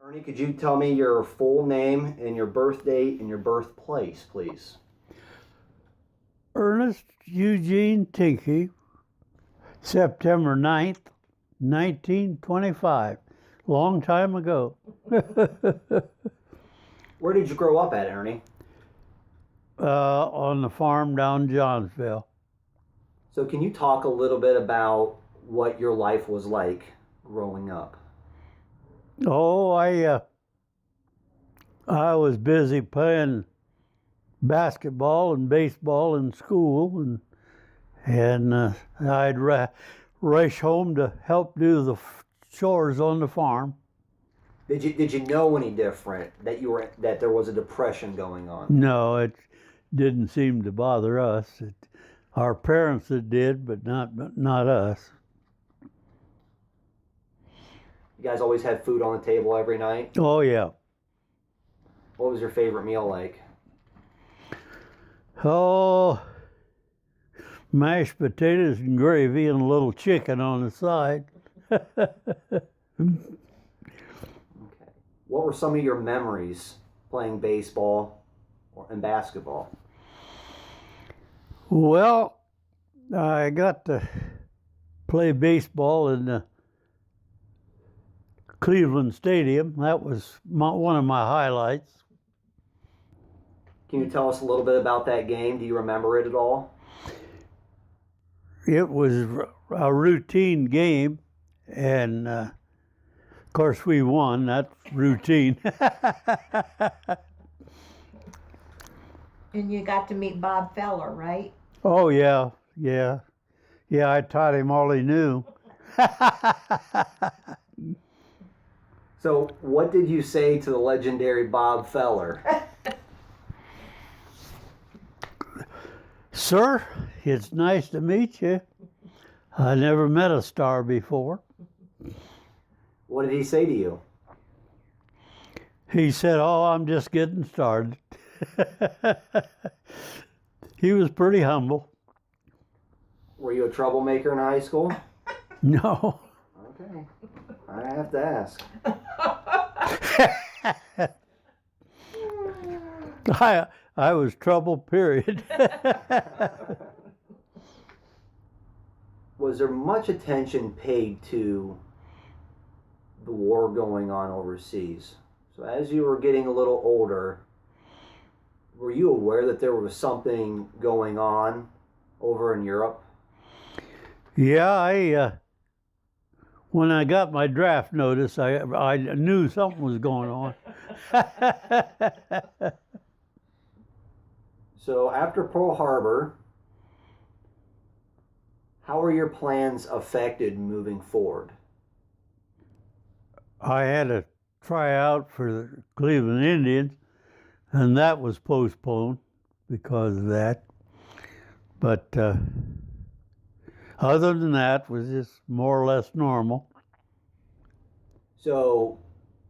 Ernie, could you tell me your full name and your birth date and your birthplace, please? Ernest Eugene Tinkey, September 9th, 1925. Long time ago. Where did you grow up at, Ernie? On the farm down Johnsville. So can you talk a little bit about what your life was like growing up? Oh, I was busy playing basketball and baseball in school, and I'd rush home to help do the chores on the farm. Did you know any different that there was a depression going on? No, it didn't seem to bother us. Our parents it did, but not us. You guys always had food on the table every night? Oh yeah. What was your favorite meal like? Oh, mashed potatoes and gravy and a little chicken on the side. Okay. What were some of your memories playing baseball and basketball? Well, I got to play baseball in the Cleveland Stadium. That was one of my highlights. Can you tell us a little bit about that game? Do you remember it at all? It was a routine game, and of course we won. That's routine. And you got to meet Bob Feller, right? Oh yeah. I taught him all he knew. So what did you say to the legendary Bob Feller? Sir, it's nice to meet you. I never met a star before. What did he say to you? He said, "Oh, I'm just getting started." He was pretty humble. Were you a troublemaker in high school? No. Okay. I have to ask. I was trouble, period. Was there much attention paid to the war going on overseas? So as you were getting a little older, were you aware that there was something going on over in Europe? Yeah, when I got my draft notice, I knew something was going on. So after Pearl Harbor, how are your plans affected moving forward? I had to try out for the Cleveland Indians, and that was postponed because of that. But other than that, it was just more or less normal. So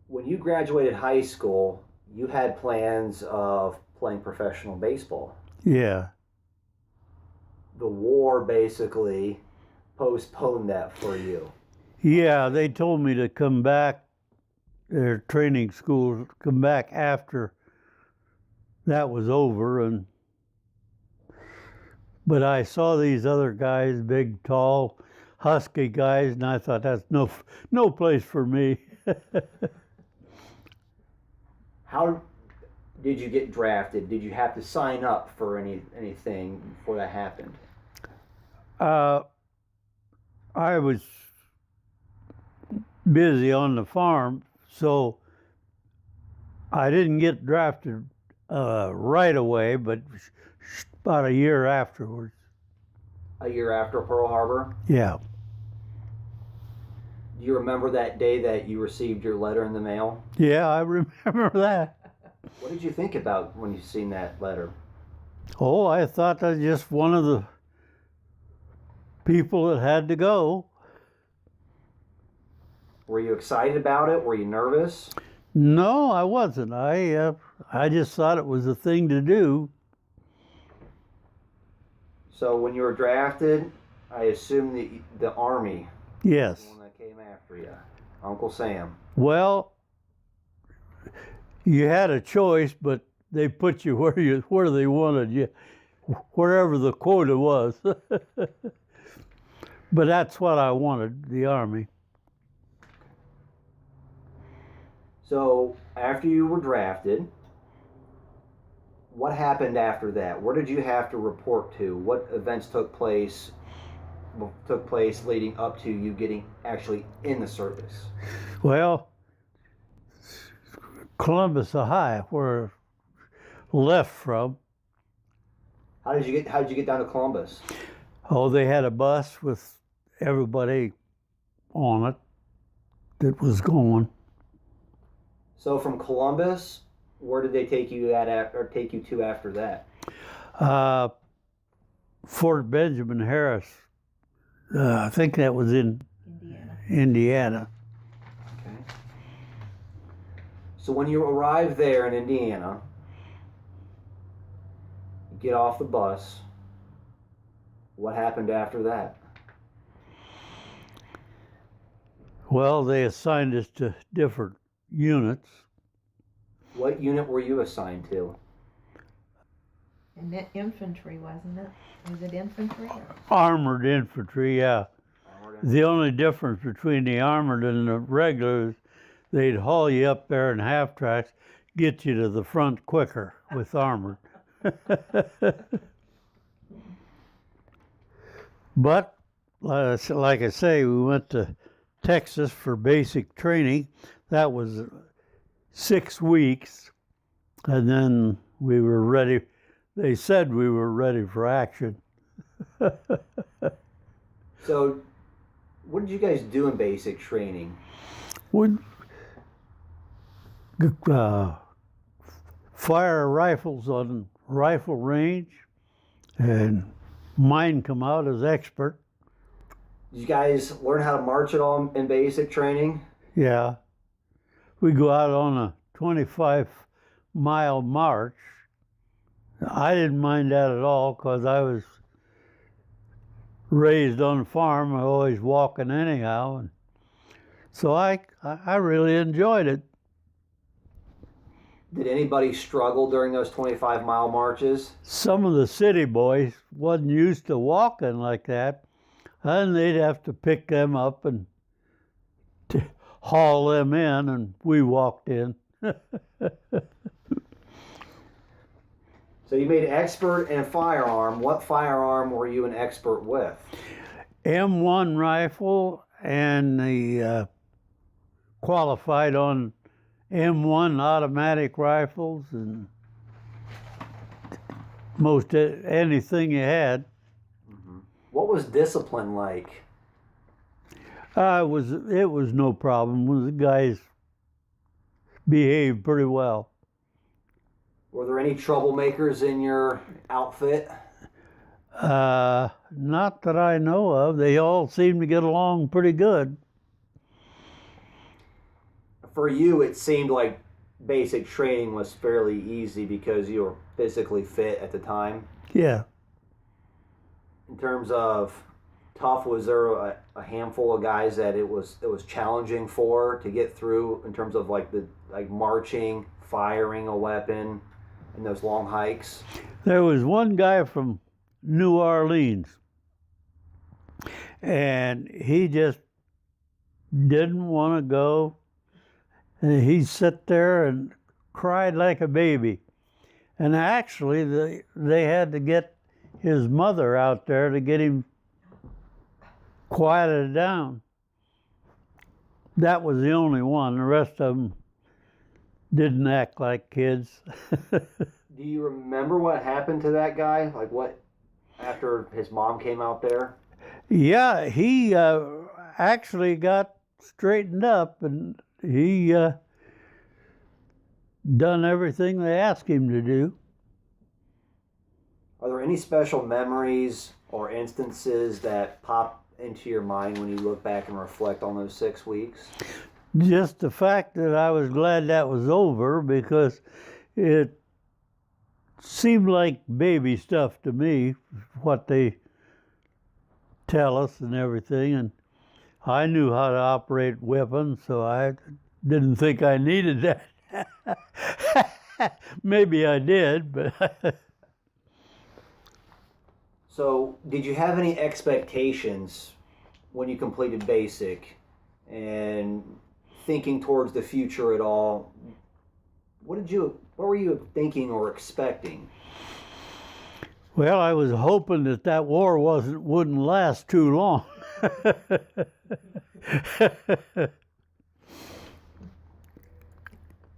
when you graduated high school, you had plans of playing professional baseball. Yeah. The war basically postponed that for you. Yeah, they told me to come back, their training school, come back after that was over, but I saw these other guys, big, tall, husky guys, and I thought that's no place for me. How did you get drafted? Did you have to sign up for anything before that happened? I was busy on the farm, so I didn't get drafted right away, but about a year afterwards. A year after Pearl Harbor? Yeah. Do you remember that day that you received your letter in the mail? Yeah, I remember that. What did you think about when you seen that letter? Oh, I thought that just one of the people that had to go. Were you excited about it? Were you nervous? No, I wasn't. I just thought it was a thing to do. So when you were drafted, I assume the Army Yes. was the one that came after you. Uncle Sam. Well, you had a choice, but they put you where they wanted you, wherever the quota was. But that's what I wanted, the Army. So after you were drafted, what happened after that? Where did you have to report to? What events took place leading up to you getting actually in the service? Well, Columbus, Ohio, where I left from. How did you get down to Columbus? Oh, they had a bus with everybody on it that was going. So from Columbus, where did they take you to after that? Fort Benjamin Harris. I think that was in Indiana. Okay. So when you arrive there in Indiana, you get off the bus. What happened after that? Well, they assigned us to different units. What unit were you assigned to? And that infantry, wasn't it? Was it infantry? Armored infantry, yeah. The only difference between the armored and the regular is they'd haul you up there in half tracks, get you to the front quicker with armored. But, like I say, we went to Texas for basic training. That was 6 weeks, and then we were ready. They said we were ready for action. So, what did you guys do in basic training? Would fire rifles on rifle range, and mine come out as expert. Did you guys learn how to march at all in basic training? Yeah. We go out on a 25-mile march. I didn't mind that at all because I was raised on a farm. I was always walking anyhow. And so I really enjoyed it. Did anybody struggle during those 25-mile marches? Some of the city boys wasn't used to walking like that, and they'd have to pick them up and haul them in, and we walked in. So you made expert in firearm. What firearm were you an expert with? M1 rifle, and the qualified on M1 automatic rifles and most anything you had. Mm-hmm. What was discipline like? It was no problem. The guys behaved pretty well. Were there any troublemakers in your outfit? Not that I know of. They all seemed to get along pretty good. For you, it seemed like basic training was fairly easy because you were physically fit at the time. Yeah. In terms of tough, was there a handful of guys that it was challenging for to get through in terms of like marching, firing a weapon, and those long hikes? There was one guy from New Orleans, and he just didn't want to go. And he sat there and cried like a baby. And actually, they had to get his mother out there to get him quieted down. That was the only one. The rest of them didn't act like kids. Do you remember what happened to that guy? Like what, after his mom came out there? Yeah, he actually got straightened up, and he done everything they asked him to do. Are there any special memories or instances that pop into your mind when you look back and reflect on those 6 weeks? Just the fact that I was glad that was over, because it seemed like baby stuff to me, what they tell us and everything, and I knew how to operate weapons, so I didn't think I needed that. Maybe I did, but So, did you have any expectations when you completed basic and thinking towards the future at all? What were you thinking or expecting? well, I was hoping that war wouldn't last too long.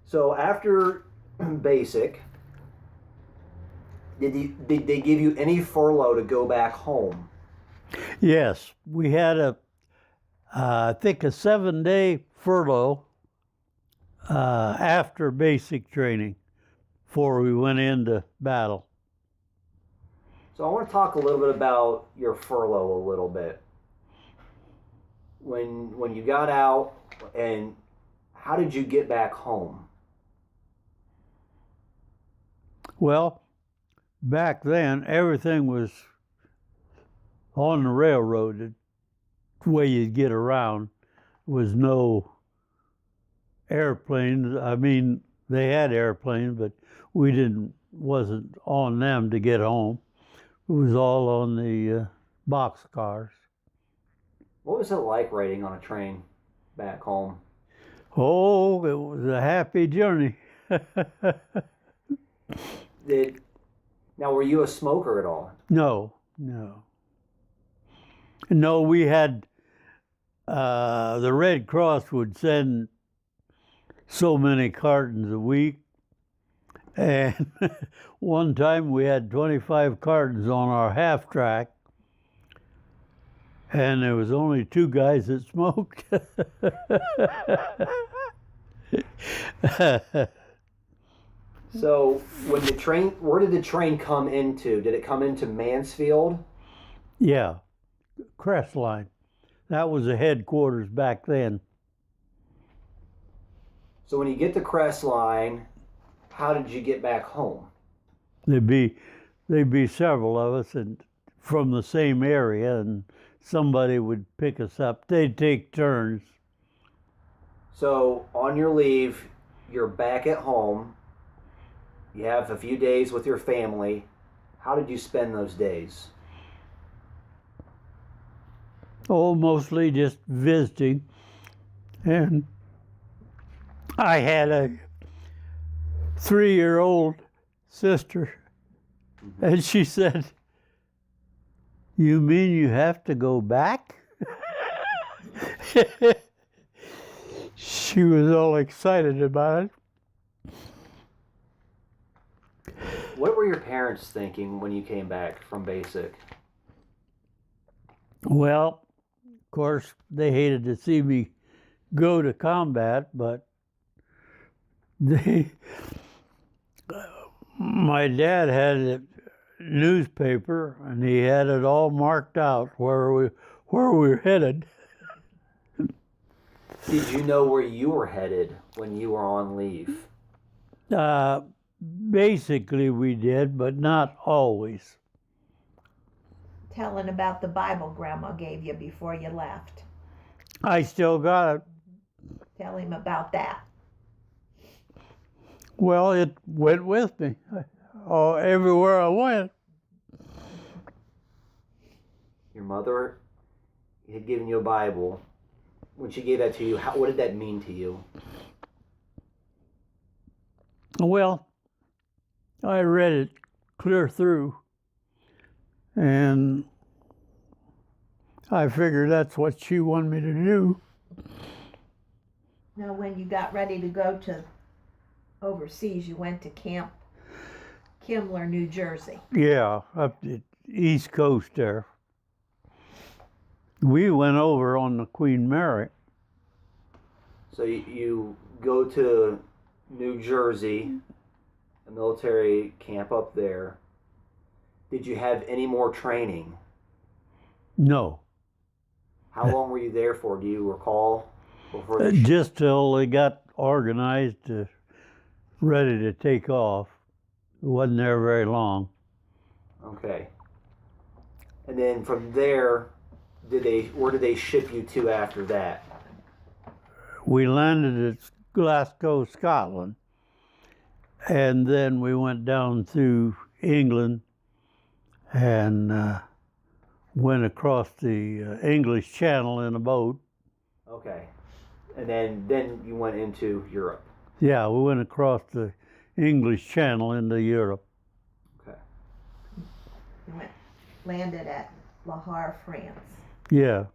So, after basic, did they give you any furlough to go back home? Yes, we had I think a 7-day furlough after basic training before we went into battle. So I want to talk a little bit about your furlough a little bit. When you got out, and how did you get back home? Well, back then everything was on the railroad. The way you'd get around was no airplanes. I mean, they had airplanes, but wasn't on them to get home. It was all on the boxcars. What was it like riding on a train back home? Oh, it was a happy journey. Now, were you a smoker at all? No. No, we had, the Red Cross would send so many cartons a week. And one time we had 25 cartons on our half track. And there was only 2 guys that smoked. So, where did the train come into? Did it come into Mansfield? Yeah, Crestline. That was the headquarters back then. So when you get to Crestline, how did you get back home? There'd be several of us and from the same area, and somebody would pick us up. They'd take turns. So on your leave, you're back at home. You have a few days with your family. How did you spend those days? Oh, mostly just visiting. And I had a 3-year-old sister, and she said, "You mean you have to go back?" She was all excited about it. What were your parents thinking when you came back from basic? Well, of course, they hated to see me go to combat, but my dad had a newspaper, and he had it all marked out where we were headed. Did you know where you were headed when you were on leave? Basically, we did, but not always. Telling about the Bible Grandma gave you before you left. I still got it. Tell him about that. Well, it went with me everywhere I went. Your mother had given you a Bible. When she gave that to you, what did that mean to you? Well, I read it clear through, and I figured that's what she wanted me to do. Now, when you got ready to go to overseas, you went to Camp Kimler, New Jersey. Yeah, up the East Coast there. We went over on the Queen Mary. So you go to New Jersey, a military camp up there. Did you have any more training? No. How long were you there for? Do you recall? Just till they got organized, ready to take off. It wasn't there very long. Okay. And then from there, where did they ship you to after that? We landed at Glasgow, Scotland. And then we went down through England and went across the English Channel in a boat. Okay. And then you went into Europe. Yeah, we went across the English Channel into Europe. Okay. We landed at La Havre, France. Yeah.